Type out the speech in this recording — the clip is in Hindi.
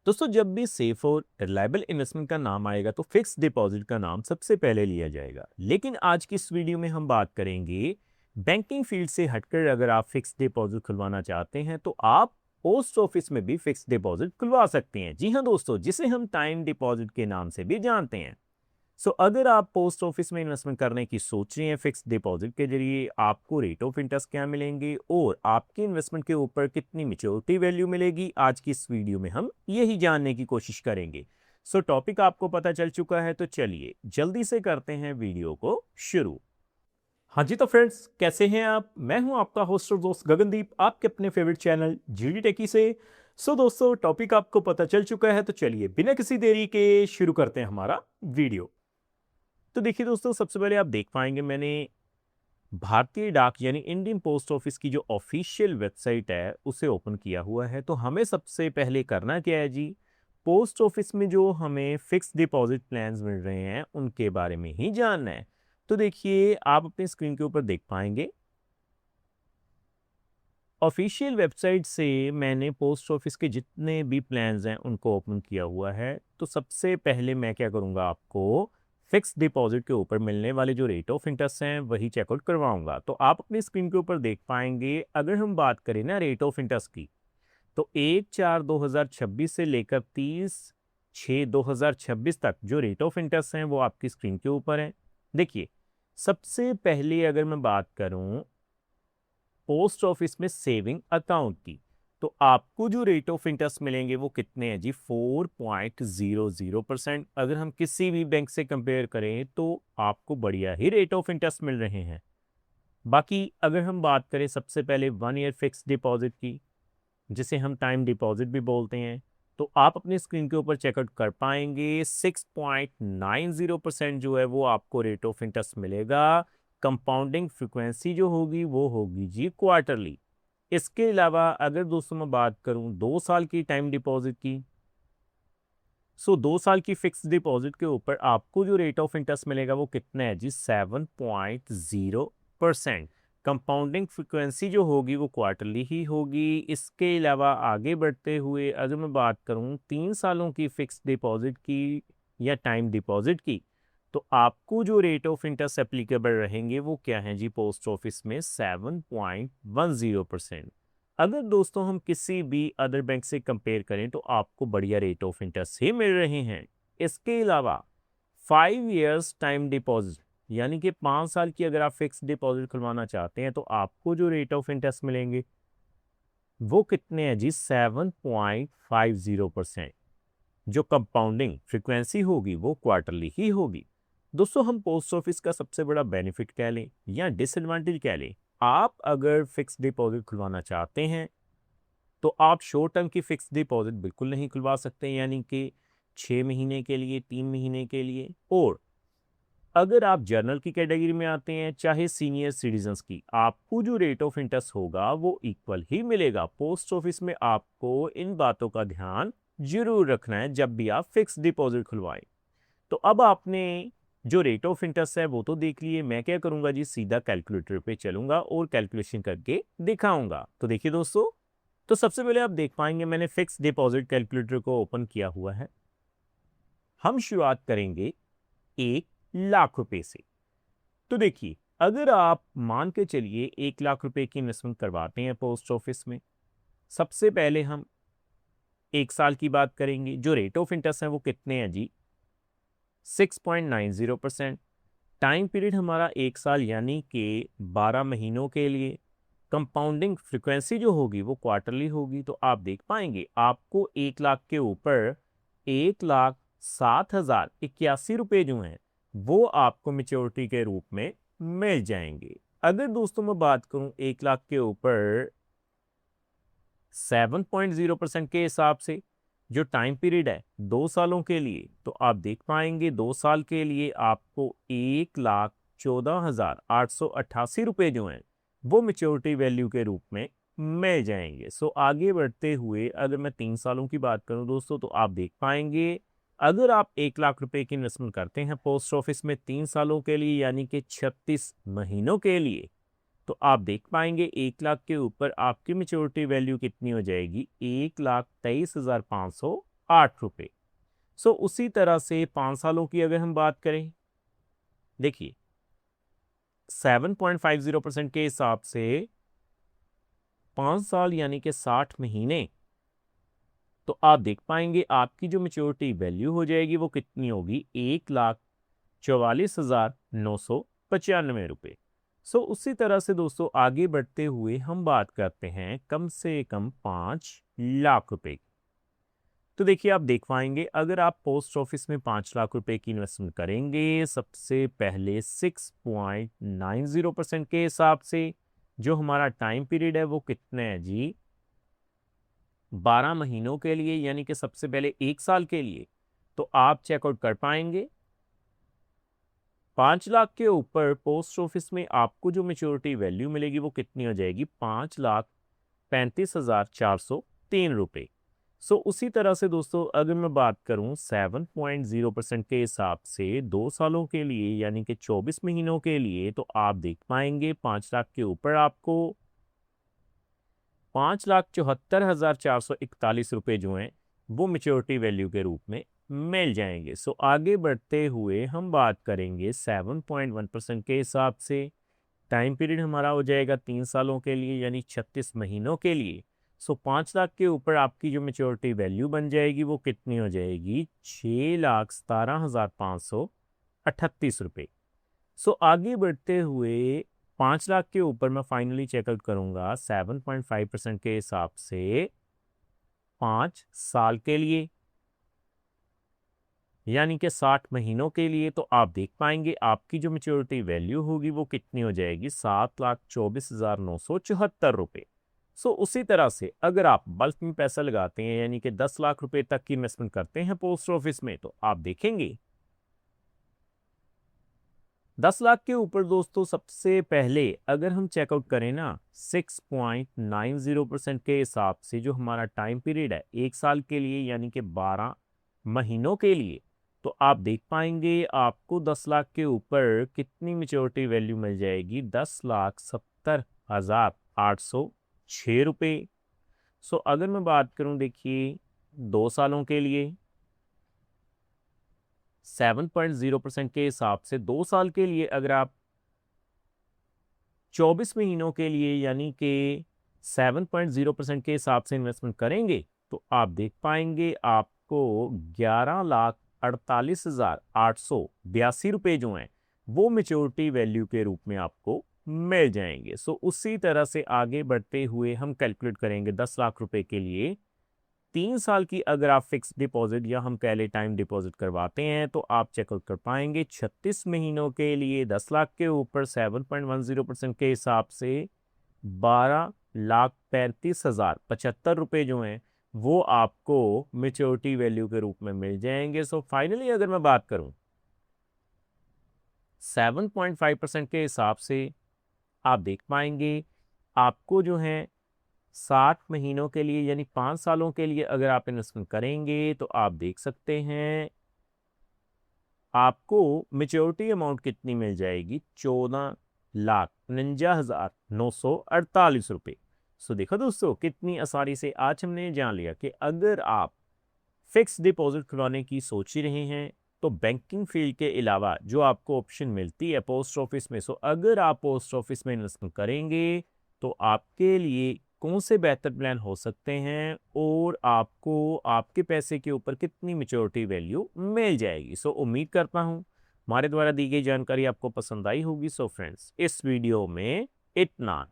दोस्तों, जब भी सेफ और रिलायबल इन्वेस्टमेंट का नाम आएगा तो फिक्स डिपॉजिट का नाम सबसे पहले लिया जाएगा। लेकिन आज की इस वीडियो में हम बात करेंगे बैंकिंग फील्ड से हटकर अगर आप फिक्स डिपॉजिट खुलवाना चाहते हैं तो आप पोस्ट ऑफिस में भी फिक्स डिपॉजिट खुलवा सकते हैं। जी हाँ दोस्तों, जिसे हम टाइम डिपॉजिट के नाम से भी जानते हैं। अगर आप पोस्ट ऑफिस में इन्वेस्टमेंट करने की सोच रहे हैं फिक्स डिपॉजिट के जरिए, आपको रेट ऑफ इंटरेस्ट क्या मिलेंगे और आपके इन्वेस्टमेंट के ऊपर कितनी मेच्योरिटी वैल्यू मिलेगी, आज की इस वीडियो में हम यही जानने की कोशिश करेंगे। टॉपिक आपको पता चल चुका है, तो चलिए जल्दी से करते हैं वीडियो को शुरू। हाँ जी, तो फ्रेंड्स कैसे हैं आप? मैं हूं आपका होस्ट और दोस्त गगनदीप, आपके अपने फेवरेट चैनल जीडी टेकी से। दोस्तों, टॉपिक आपको पता चल चुका है, तो चलिए बिना किसी देरी के शुरू करते हैं हमारा वीडियो। तो देखिए दोस्तों, सबसे पहले आप देख पाएंगे मैंने भारतीय डाक यानी इंडियन पोस्ट ऑफिस की जो ऑफिशियल वेबसाइट है उसे ओपन किया हुआ है। तो हमें सबसे पहले करना क्या है जी, पोस्ट ऑफिस में जो हमें फिक्स डिपॉजिट प्लान्स मिल रहे हैं उनके बारे में ही जानना है। तो देखिए, आप अपने स्क्रीन के ऊपर देख पाएंगे ऑफिशियल वेबसाइट से मैंने पोस्ट ऑफिस के जितने भी प्लान्स हैं उनको ओपन किया हुआ है। तो सबसे पहले मैं क्या करूंगा, आपको फिक्स डिपॉजिट के ऊपर मिलने वाले जो रेट ऑफ इंटरेस्ट हैं वही चेकआउट करवाऊंगा। तो आप अपनी स्क्रीन के ऊपर देख पाएंगे, अगर हम बात करें ना रेट ऑफ इंटरेस्ट की, तो 1/4/2026 से लेकर 30/6/2026 तक जो रेट ऑफ इंटरेस्ट हैं वो आपकी स्क्रीन के ऊपर है। देखिए, सबसे पहले अगर मैं बात करूं पोस्ट ऑफिस में सेविंग अकाउंट की, तो आपको जो रेट ऑफ इंटरेस्ट मिलेंगे वो कितने हैं जी, 4.00%। अगर हम किसी भी बैंक से कंपेयर करें तो आपको बढ़िया ही रेट ऑफ इंटरेस्ट मिल रहे हैं। बाकी अगर हम बात करें सबसे पहले 1 ईयर फिक्स डिपॉजिट की, जिसे हम टाइम डिपॉजिट भी बोलते हैं, तो आप अपनी स्क्रीन के ऊपर चेकआउट कर पाएंगे 6.90% जो है वो आपको रेट ऑफ इंटरेस्ट मिलेगा। कंपाउंडिंग फ्रीक्वेंसी जो होगी वो होगी जी क्वार्टरली। इसके अलावा अगर दोस्तों मैं बात करूं 2 साल की टाइम डिपॉजिट की, 2 साल की फिक्स डिपॉजिट के ऊपर आपको जो रेट ऑफ इंटरेस्ट मिलेगा वो कितना है जी, 7.0%। कंपाउंडिंग फ्रीक्वेंसी जो होगी वो क्वार्टरली ही होगी। इसके अलावा आगे बढ़ते हुए अगर मैं बात करूं 3 सालों की फिक्स डिपॉजिट की या टाइम डिपॉजिट की, तो आपको जो रेट ऑफ इंटरेस्ट एप्लीकेबल रहेंगे वो क्या है जी, पोस्ट ऑफिस में 7.10%। अगर दोस्तों हम किसी भी अदर बैंक से कंपेयर करें तो आपको बढ़िया रेट ऑफ इंटरेस्ट ही मिल रहे हैं। इसके अलावा 5 इयर्स टाइम डिपॉजिट यानी कि 5 साल की अगर आप फिक्स डिपॉजिट खुलवाना चाहते हैं तो आपको जो रेट ऑफ इंटरेस्ट मिलेंगे वो कितने हैं जी, 7.50%। जो कंपाउंडिंग फ्रीक्वेंसी होगी वो क्वार्टरली ही होगी। दोस्तों, हम पोस्ट ऑफिस का सबसे बड़ा बेनिफिट कह लें या डिसएडवांटेज कह लें, आप अगर फिक्स डिपॉजिट खुलवाना चाहते हैं तो आप शॉर्ट टर्म की फिक्स डिपॉजिट बिल्कुल नहीं खुलवा सकते, यानी कि 6 महीने के लिए, 3 महीने के लिए। और अगर आप जर्नल की कैटेगरी में आते हैं, चाहे सीनियर सिटीजन्स की, आपको जो रेट ऑफ इंटरेस्ट होगा वो इक्वल ही मिलेगा। पोस्ट ऑफिस में आपको इन बातों का ध्यान जरूर रखना है जब भी आप फिक्स डिपॉजिट खुलवाएं। तो अब आपने जो रेट ऑफ इंटरेस्ट है वो तो देख लिए, मैं क्या करूंगा जी, सीधा कैलकुलेटर पे चलूंगा और कैलकुलेशन करके दिखाऊंगा। तो देखिए दोस्तों, तो सबसे पहले आप देख पाएंगे मैंने फिक्स डिपॉजिट कैलकुलेटर को ओपन किया हुआ है। हम शुरुआत करेंगे 1 लाख रुपए से। तो देखिए, अगर आप मान के चलिए 1 लाख रुपए की इन्वेस्टमेंट करवाते हैं पोस्ट ऑफिस में, सबसे पहले हम 1 साल की बात करेंगे। जो रेट ऑफ इंटरेस्ट है वो कितने हैं जी, 6.90%। टाइम पीरियड हमारा 1 साल यानी कि 12 महीनों के लिए। कंपाउंडिंग फ्रीक्वेंसी जो होगी वो क्वार्टरली होगी। तो आप देख पाएंगे आपको 1 लाख के ऊपर 1,07,081 रुपये जो हैं वो आपको मेच्योरिटी के रूप में मिल जाएंगे। अगर दोस्तों मैं बात करूं 1 लाख के ऊपर 7.0% के हिसाब से जो टाइम पीरियड है 2 सालों के लिए, तो आप देख पाएंगे 2 साल के लिए आपको 1,14,888 रुपये जो हैं वो मेच्योरिटी वैल्यू के रूप में मिल जाएंगे। आगे बढ़ते हुए अगर मैं 3 सालों की बात करूं दोस्तों, तो आप देख पाएंगे अगर आप 1 लाख रुपए की इन्वेस्टमेंट करते हैं पोस्ट ऑफिस में 3 सालों के लिए यानी कि 36 महीनों के लिए, तो आप देख पाएंगे 1 लाख के ऊपर आपकी मेच्योरिटी वैल्यू कितनी हो जाएगी, 1,23,500 ₹8। सो उसी तरह से 5 सालों की अगर हम बात करें, देखिए 7.50% के हिसाब से 5 साल यानी कि 60 महीने, तो आप देख पाएंगे आपकी जो मैच्योरिटी वैल्यू हो जाएगी वो कितनी होगी, 1,44,995 रुपये। सो उसी तरह से दोस्तों आगे बढ़ते हुए हम बात करते हैं कम से कम 5 लाख रुपए की। तो देखिए आप देख पाएंगे अगर आप पोस्ट ऑफिस में 5 लाख रुपए की इन्वेस्टमेंट करेंगे, सबसे पहले 6.90% के हिसाब से जो हमारा टाइम पीरियड है वो कितने है जी, 12 महीनों के लिए, यानी कि सबसे पहले 1 साल के लिए। तो आप चेकआउट कर पाएंगे 5 लाख के ऊपर पोस्ट ऑफिस में आपको जो मैच्योरिटी वैल्यू मिलेगी वो कितनी हो जाएगी, 5,35,403 रुपये। सो उसी तरह से दोस्तों अगर मैं बात करूं 7.0% के हिसाब से 2 सालों के लिए यानी कि 24 महीनों के लिए, तो आप देख पाएंगे 5 लाख के ऊपर आपको 5,74,441 रुपये जो हैं वो मैच्योरिटी वैल्यू के रूप में मिल जाएंगे। सो आगे बढ़ते हुए हम बात करेंगे 7.1% के हिसाब से टाइम पीरियड हमारा हो जाएगा 3 सालों के लिए यानी 36 महीनों के लिए। सो 5 लाख के ऊपर आपकी जो मैच्योरिटी वैल्यू बन जाएगी वो कितनी हो जाएगी, 6,17,538 रुपये। सो आगे बढ़ते हुए 5 लाख के ऊपर मैं फाइनली चेकआउट करूंगा 7.5% के हिसाब से 5 साल के लिए यानी कि 60 महीनों के लिए, तो आप देख पाएंगे आपकी जो मैच्योरिटी वैल्यू होगी वो कितनी हो जाएगी, 7,24,974 रुपये। सो उसी तरह से अगर आप बल्क में पैसा लगाते हैं यानी कि 10 लाख रुपए तक की इन्वेस्टमेंट करते हैं पोस्ट ऑफिस में, तो आप देखेंगे 10 लाख के ऊपर दोस्तों सबसे पहले अगर हम चेकआउट करें ना 6.90% के हिसाब से जो हमारा टाइम पीरियड है 1 साल के लिए यानी कि 12 महीनों के लिए, तो आप देख पाएंगे आपको 10 लाख के ऊपर कितनी मैच्योरिटी वैल्यू मिल जाएगी, 10,70,806 रुपये। सो अगर मैं बात करूं देखिए 2 सालों के लिए 7.0% के हिसाब से 2 साल के लिए अगर आप 24 महीनों के लिए यानी कि 7.0% के हिसाब से इन्वेस्टमेंट करेंगे, तो आप देख पाएंगे आपको 11,48,882 रुपये जो हैं वो मैच्योरिटी वैल्यू के रूप में आपको मिल जाएंगे। सो उसी तरह से आगे बढ़ते हुए हम कैलकुलेट करेंगे 10 लाख रुपए के लिए 3 साल की अगर आप फिक्स डिपॉजिट या हम कह ले टाइम डिपॉजिट करवाते हैं, तो आप चेकआउट कर पाएंगे 36 महीनों के लिए 10 लाख के ऊपर 7.10% के हिसाब से 12,35,075 रुपये जो हैं वो आपको मैच्योरिटी वैल्यू के रूप में मिल जाएंगे। सो फाइनली अगर मैं बात करूं 7.5% के हिसाब से आप देख पाएंगे आपको जो है 60 महीनों के लिए यानी 5 सालों के लिए अगर आप इन्वेस्टमेंट करेंगे, तो आप देख सकते हैं आपको मैच्योरिटी अमाउंट कितनी मिल जाएगी, 14,49,948 रुपये। सो देखो दोस्तों कितनी आसानी से आज हमने जान लिया कि अगर आप फिक्स डिपॉजिट खुलवाने की सोच ही रहे हैं तो बैंकिंग फील्ड के अलावा जो आपको ऑप्शन मिलती है पोस्ट ऑफिस में, सो अगर आप पोस्ट ऑफिस में इन्वेस्टमेंट करेंगे तो आपके लिए कौन से बेहतर प्लान हो सकते हैं और आपको आपके पैसे के ऊपर कितनी मैच्योरिटी वैल्यू मिल जाएगी। सो उम्मीद करता हूँ हमारे द्वारा दी गई जानकारी आपको पसंद आई होगी। सो फ्रेंड्स इस वीडियो में इतना।